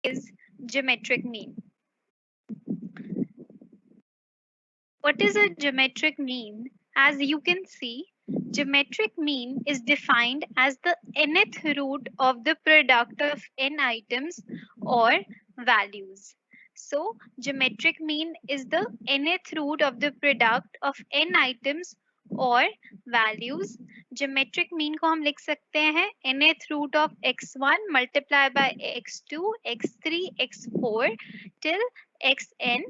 is geometric mean. What is a geometric mean? As you can see, geometric mean is defined as the nth root of the product of n items or values. So, geometric mean is the nth root of the product of n items और values. Geometric mean को हम लिख सकते हैं nth root of x1 multiplied by x2, x3, x4 till xn.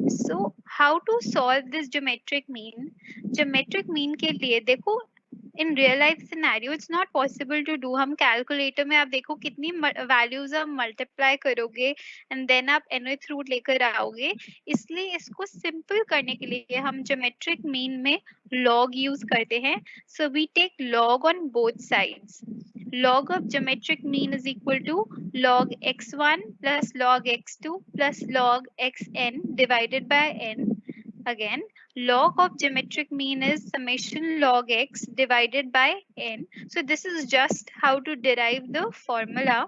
So how to solve this geometric mean? Geometric mean के लिए देखो in real life scenario it's not possible to do. हम calculator में आप देखो कितनी वैल्यूज आप multiply करोगे एंड देन आप nth रूट लेकर आओगे, इसलिए इसको सिंपल करने के लिए हम geometric mean में log यूज करते हैं. So we take log on both sides. Log of geometric mean is equal to log x1 plus log x2 plus log xn divided by n. Again, log of geometric mean is summation log x divided by n. So this is just how to derive the formula.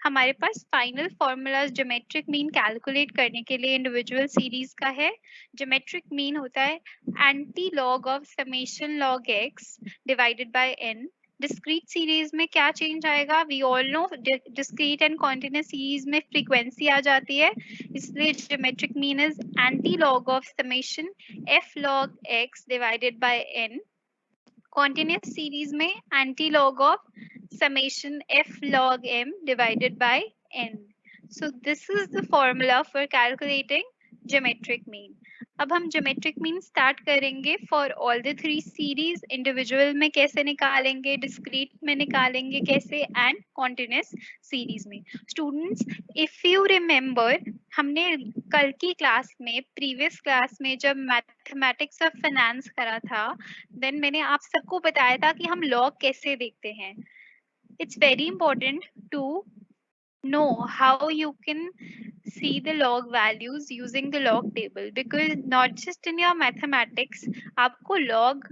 हमारे पास final formula geometric mean calculate करने के लिए individual series का है. Geometric mean होता है anti log of summation log x divided by n. Discrete series में क्या चेंज आएगा? We all know discrete and continuous series में फ्रीक्वेंसी आ जाती है, इसलिए geometric mean is anti log of summation f log x divided by n. Continuous series में anti log of summation f log m divided by n. So this is the formula for calculating geometric mean. अब हम geometric mean start करेंगे for all the three series. Individual में कैसे निकालेंगे, discrete में निकालेंगे कैसे, and continuous series में. Students, if you remember, हमने कल की क्लास में, previous क्लास में जब mathematics of finance करा था, then मैंने आप सबको बताया था कि हम log कैसे देखते हैं. It's very important to know how you can see the log values using the log table, because not just in your mathematics, आपको log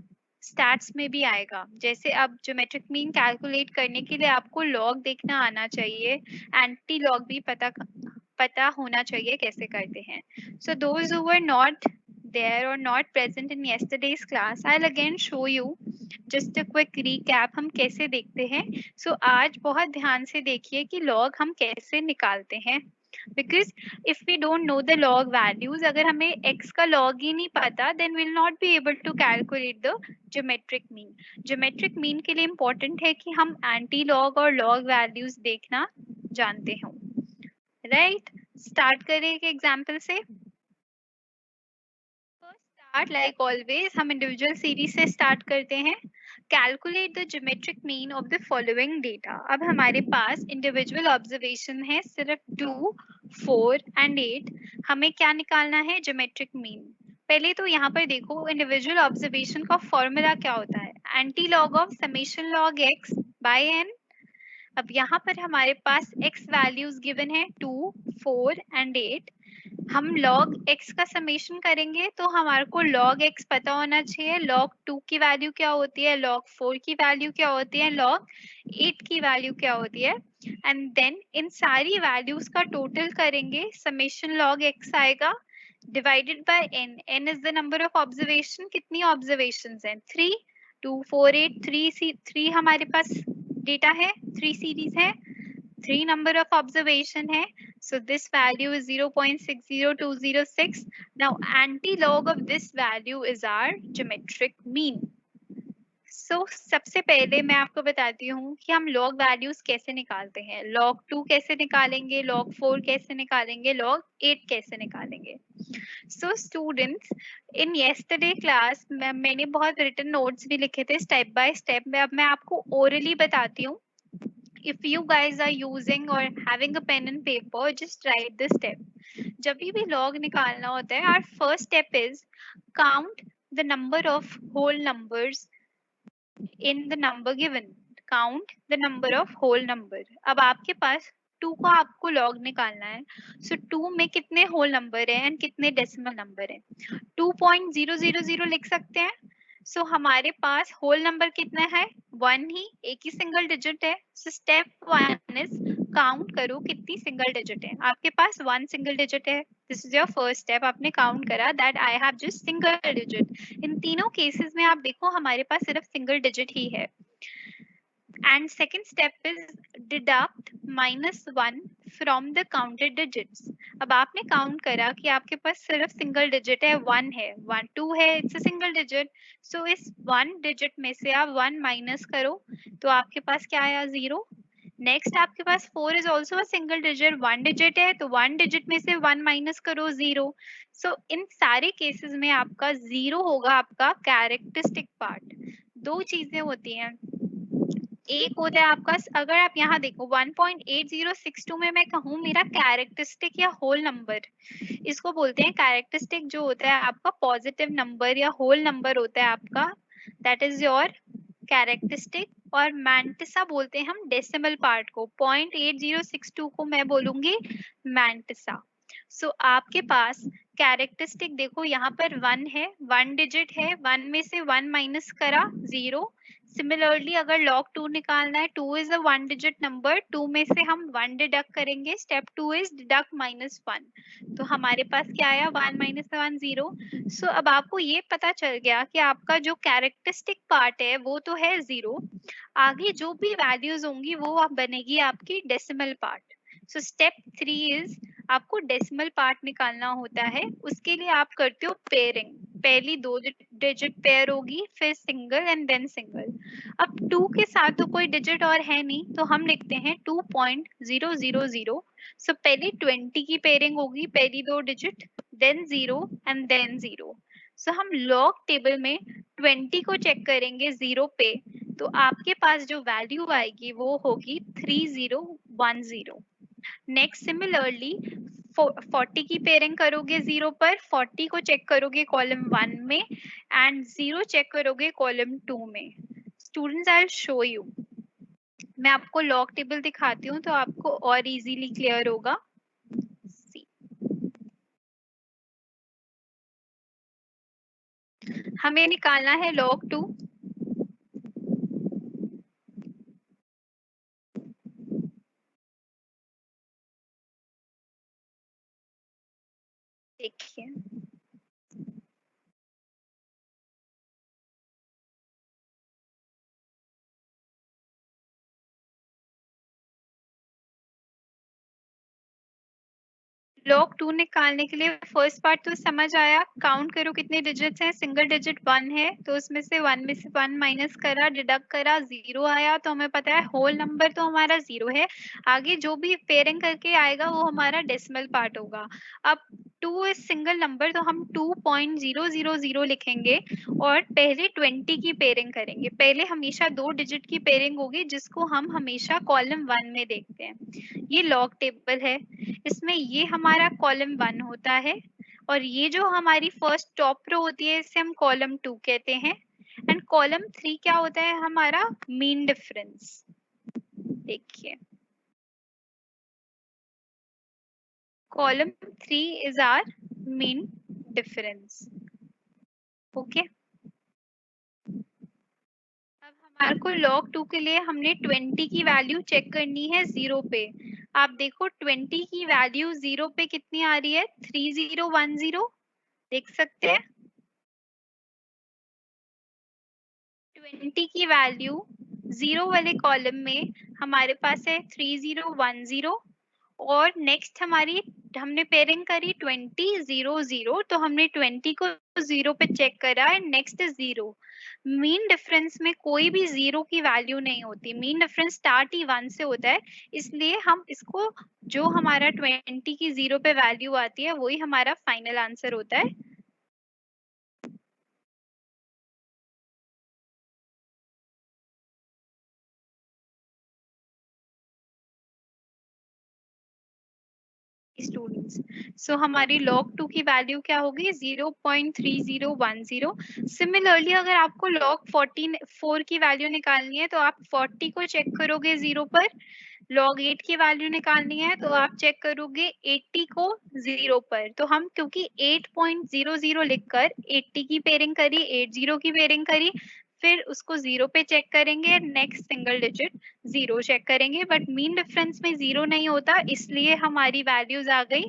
stats में भी आएगा. जैसे अब geometric mean calculate करने के लिए आपको log देखना आना चाहिए, anti log भी पता होना चाहिए कैसे करते हैं. So those who were not there or not present in yesterday's class, I'll again show you just a quick recap हम कैसे देखते हैं. So आज बहुत ध्यान से देखिए कि log हम कैसे निकालते हैं, because if we don't know the log values, अगर हमें x का log ही नहीं पता, then we'll not be able to calculate the geometric mean. Geometric mean के लिए important है कि हम anti log और log values देखना जानते हों. Right? Start करें एक example से. Start like always, हम individual series से start करते हैं. Calculate the geometric mean of the following data. अब हमारे पास individual observation है सिर्फ 2, 4 and 8. हमें क्या निकालना है? geometric mean. पहले तो यहाँ पर देखो individual observation का formula क्या होता है? anti log of summation log x by n. अब यहाँ पर हमारे पास x values given है 2, 4 and 8. हम log x का समेशन करेंगे तो हमारे को log x पता होना चाहिए, log 2 की वैल्यू क्या होती है, log 4 की वैल्यू क्या होती है, log 8 की वैल्यू क्या होती है, एंड देन इन सारी वैल्यूज का टोटल करेंगे, समेशन log x आएगा divided by n. n is the number of observation. कितनी ऑब्जर्वेशंस हैं? 3, 2, 4, 8, 3 हमारे पास डेटा है, 3 सीरीज है, 3 number of observation है. So this value is 0.60206. Now anti-log of this value is our geometric mean. So सबसे पहले मैं आपको बताती हूँ कि हम log values कैसे निकालते हैं. log 2 कैसे निकालेंगे, log 4 कैसे निकालेंगे, log 8 कैसे निकालेंगे. So students, in yesterday class मैंने बहुत written notes भी लिखे थे step by step में. अब मैं आपको orally बताती हूँ. If you guys are using or having a pen and paper, just write this step. जब भी log निकालना होता है, our first step is count the number of whole numbers in the number given. Count the number of whole number. अब आपके पास 2 का आपको log निकालना है. So 2 में कितने whole number हैं and कितने decimal number हैं? 2.000 लिख सकते हैं. So हमारे पास whole number कितना है? 1 ही, एक ही single digit है. So step 1 is काउंट करो कितनी सिंगल डिजिट है। आपके पास 1 सिंगल डिजिट है, this is your first step, आपने काउंट करा that I have just single digit. इन तीनों केसेस में आप देखो हमारे पास सिर्फ सिंगल डिजिट ही है। And second step is deduct -1 from the counted digits. अब आपने काउंट करा कि आपके पास सिर्फ सिंगल डिजिट है, 1 है, 1 2 है, इट्स अ सिंगल डिजिट। सो इस 1 डिजिट में से आप 1 माइनस करो तो आपके पास क्या आया, 0। नेक्स्ट आपके पास 4 is also a single digit, 1 digit है तो 1 डिजिट में से 1 माइनस करो, 0। सो इन सारे केसेस में आपका 0 होगा आपका कैरेक्टरिस्टिक पार्ट। दो चीजें होती हैं, एक होता है आपका, अगर आप यहाँ देखो 1.8062 में मैं कहूँ मेरा कैरेक्टरिस्टिक या होल नंबर, इसको बोलते हैं कैरेक्टरिस्टिक, जो होता है आपका पॉजिटिव नंबर या होल नंबर होता है आपका, दैट इज योर कैरेक्टरिस्टिक। और मैंटिसा बोलते हैं हम डेसिमल पार्ट को, 0.8062 को मैं बोलूंगी मैंटिसा। सो आपके पास कैरेक्टरिस्टिक देखो यहाँ पर 1 है, 1 डिजिट है, 1 में से 1 माइनस करा, 0। सिमिलरली अगर log 2 निकालना है, 2 इज अ 1 डिजिट नंबर, 2 में से हम 1 डिडक्ट करेंगे, स्टेप 2 इज डिडक्ट -1, तो हमारे पास क्या आया, 1 माइनस 1 0। सो अब आपको ये पता चल गया कि आपका जो कैरेक्टरिस्टिक पार्ट है वो तो है 0, आगे जो भी वैल्यूज होंगी वो आप बनेगी आपकी decimal part. So step 3 is आपको डेसिमल पार्ट निकालना होता है, उसके लिए आप करते हो पेयरिंग, पहली 2 डिजिट पेयर होगी, फिर सिंगल एंड देन सिंगल। अब 2 के साथ तो कोई डिजिट और है नहीं, तो हम लिखते हैं 2.000। सो पहले 20 की पेयरिंग होगी, पहली 2 डिजिट, देन 0 एंड देन 0। सो हम लॉग टेबल में 20 को चेक करेंगे 0 पे, तो आपके पास जो वैल्यू आएगी वो होगी 3010। नेक्स्ट सिमिलरली 40 की पेयरिंग करोगे 0 पर, 40 को चेक करोगे कॉलम 1 में एंड 0 चेक करोगे कॉलम 2 में। Students I will show you, मैं आपको लॉग टेबल दिखाती हूँ तो आपको और इजीली क्लियर होगा। See. हमें निकालना है log 2, देखिए log 2 निकालने के लिए फर्स्ट पार्ट तो समझ आया, काउंट करो कितने डिजिट्स हैं, सिंगल डिजिट 1 है तो उसमें से 1 माइनस करा, डिडक्ट करा, 0 आया, तो हमें पता है होल नंबर तो हमारा 0 है, आगे जो भी पेयरिंग करके आएगा वो हमारा डेसिमल पार्ट होगा। अब 2 इज सिंगल नंबर तो हम 2.000 लिखेंगे और पहले 20 की पेयरिंग करेंगे, पहले हमेशा 2 डिजिट की पेयरिंग होगी जिसको हम हमेशा कॉलम 1 में देखते हैं। ये लॉग टेबल है, इसमें ये हमारा कॉलम 1 होता है और ये जो हमारी फर्स्ट टॉप रो होती है इसे हम कॉलम 2 कहते हैं, एंड कॉलम 3 क्या होता है हमारा मीन डिफरेंस। देखिए column 3 is our mean difference. Okay, अब हमारे को log 2 के लिए हमने 20 की वैल्यू चेक करनी है 0 पे। आप देखो 20 की वैल्यू 0 पे कितनी आ रही है, 3010, देख सकते हैं 20 की वैल्यू 0 वाले कॉलम में हमारे पास है 3010, और नेक्स्ट हमारी हमने पेयरिंग करी 20 0 0, तो हमने 20 को 0 पे चेक करा and next is 0। Mean difference में कोई भी 0 की वैल्यू नहीं होती, मीन डिफरेंस स्टार्ट ही 1 से होता है, इसलिए हम इसको जो हमारा 20 की 0 पे वैल्यू आती है वही हमारा फाइनल आंसर होता है। स्टूडेंट्स, सो हमारी log 2 की वैल्यू क्या होगी, 0.3010। सिमिलरली अगर आपको log 4 की वैल्यू निकालनी है तो आप 40 को चेक करोगे 0 पर, log 8 की वैल्यू निकालनी है तो आप चेक करोगे 80 को 0 पर। तो हम क्योंकि 8.00 लिखकर 80 की पेयरिंग करी, 80 की पेयरिंग करी, फिर उसको 0 पे चेक करेंगे, नेक्स्ट सिंगल डिजिट 0 चेक करेंगे, बट मीन डिफरेंस में 0 नहीं होता, इसलिए हमारी वैल्यूज आ गई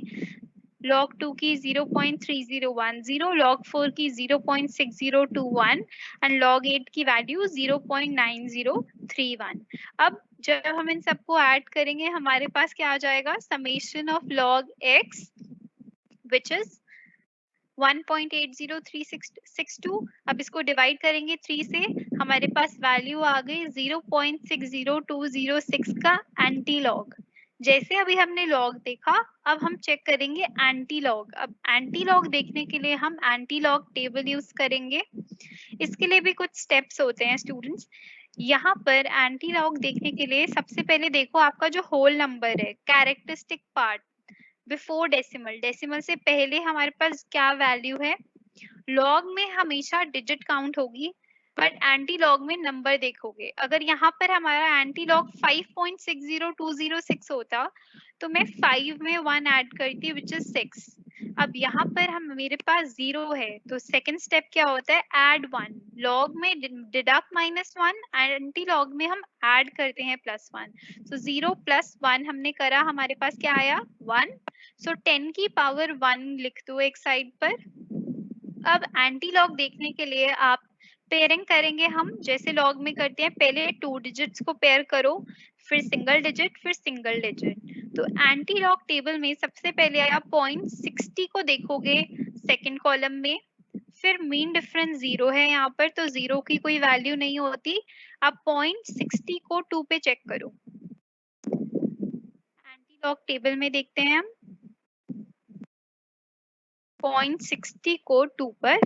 log 2 की 0.3010, log 4 की 0.6021 एंड log 8 की वैल्यू 0.9031। अब जब हम इन सबको ऐड करेंगे हमारे पास क्या आ जाएगा, summation of log x which is 1.803662। अब इसको डिवाइड करेंगे 3 से, हमारे पास वैल्यू आ गई 0.60206 का एंटी लॉग। जैसे अभी हमने लॉग देखा, अब हम चेक करेंगे एंटी लॉग। अब एंटी लॉग देखने के लिए हम एंटी लॉग टेबल यूज करेंगे। इसके लिए भी कुछ स्टेप्स होते हैं स्टूडेंट्स। यहाँ पर एंटी लॉग देखने के लिए सबसे पहले देखो आपका जो होल नंबर है, characteristic part before decimal, decimal से पहले हमारे पास क्या वैल्यू है। लॉग में हमेशा डिजिट काउंट होगी, बट एंटी लॉग में नंबर देखोगे। अगर यहाँ पर हमारा एंटी लॉग 5.60206 होता तो मैं 5 में 1 ऐड करती विच इज 6। अब यहाँ पर हम मेरे पास 0 है, तो सेकंड स्टेप क्या होता है, ऐड 1। लॉग में डिडक्ट -1, एंटी लॉग में हम ऐड करते हैं +1। तो 0 + 1 हमने करा, हमारे पास क्या आया 1। सो 10 की पावर 1 लिख दो एक साइड पर। अब एंटी लॉग देखने के लिए आप पेयरिंग करेंगे हम, जैसे लॉग में करते हैं, पहले 2 डिजिट्स को पेयर करो, फिर सिंगल डिजिट, फिर सिंगल डिजिट। तो एंटी लॉग टेबल में सबसे पहले आप 0.60 को देखोगे सेकंड कॉलम में, फिर मीन डिफरेंस 0 है यहाँ पर, तो 0 की कोई वैल्यू नहीं होती। आप 0.60 को 2 पे चेक करो। एंटी लॉग टेबल में देखते हैं हम 0.60 को 2 पर।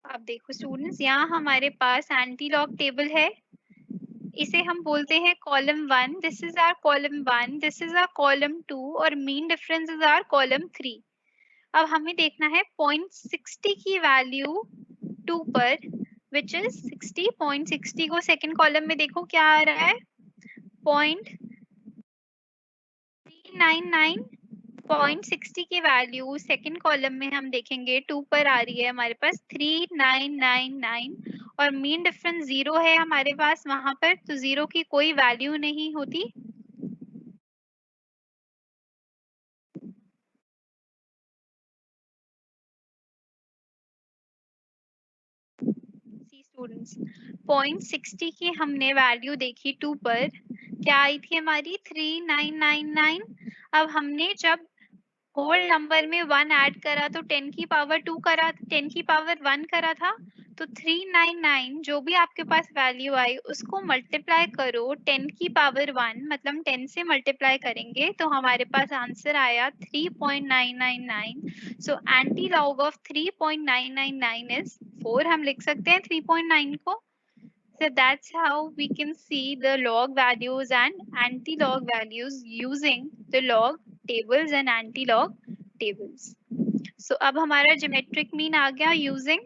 अब देखो स्टूडेंट्स, यहाँ हमारे पास एंटी लॉग टेबल है, इसे हम बोलते हैं column 1, this is our column 1, this is our column 2 और mean difference is our column 3। अब हमें देखना है 0.60 की वैल्यू 2 पर विच इज 60। 0.60 को सेकंड कॉलम में देखो क्या आ रहा है, 0.399। 0.60 की वैल्यू सेकंड कॉलम में हम देखेंगे 2 पर आ रही है हमारे पास 3999 और मीन डिफरेंस 0 है हमारे पास वहां पर, तो 0 की कोई वैल्यू नहीं होती। स्टूडेंट्स 0.60 की हमने वैल्यू देखी 2 पर, क्या आई थी हमारी 3999। अब हमने जब होल नंबर में 1 ऐड करा तो 10 की पावर 2 करा, 10 की पावर 1 करा था, तो 399 जो भी आपके पास वैल्यू आई उसको मल्टीप्लाई करो 10 की पावर 1, मतलब 10 से मल्टीप्लाई करेंगे तो हमारे पास आंसर आया 3.999। So anti log of 3.999 is 4। हम लिख सकते हैं 3.9 को। So that's how we can see the log values and anti-log values using the log tables and anti-log tables. So अब हमारा geometric mean आ गया using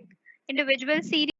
individual series.